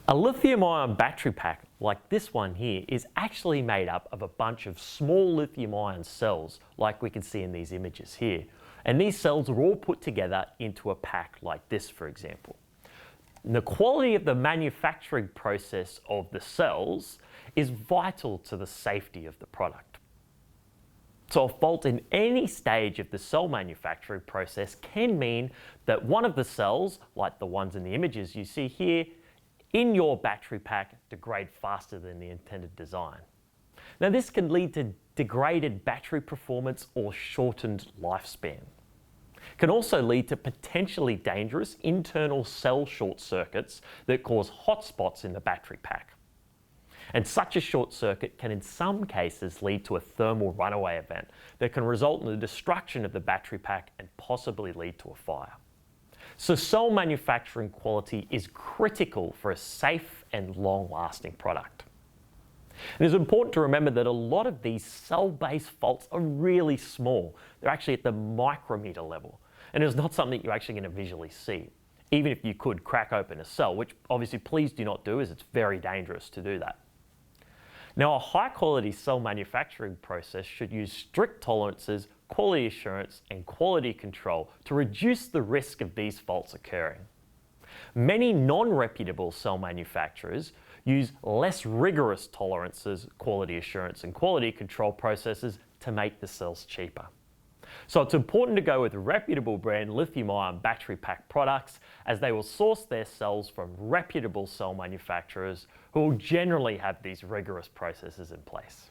A lithium-ion battery pack, like this one here, is actually made up of a bunch of small lithium-ion cells, like we can see in these images here. And these cells are all put together into a pack like this, for example. And the quality of the manufacturing process of the cells is vital to the safety of the product. So a fault in any stage of the cell manufacturing process can mean that one of the cells, like the ones in the images you see here, in your battery pack degrade faster than the intended design. Now this can lead to degraded battery performance or shortened lifespan. It can also lead to potentially dangerous internal cell short circuits that cause hotspots in the battery pack. And such a short circuit can in some cases lead to a thermal runaway event that can result in the destruction of the battery pack and possibly lead to a fire. So cell manufacturing quality is critical for a safe and long-lasting product. It is important to remember that a lot of these cell-based faults are really small. They're actually at the micrometer level, and it's not something you're actually going to visually see, even if you could crack open a cell, which obviously please do not do, as it's very dangerous to do that. Now, a high-quality cell manufacturing process should use strict tolerances, quality assurance, and quality control to reduce the risk of these faults occurring. Many non-reputable cell manufacturers use less rigorous tolerances, quality assurance, and quality control processes to make the cells cheaper. So it's important to go with reputable brand lithium-ion battery pack products, as they will source their cells from reputable cell manufacturers who will generally have these rigorous processes in place.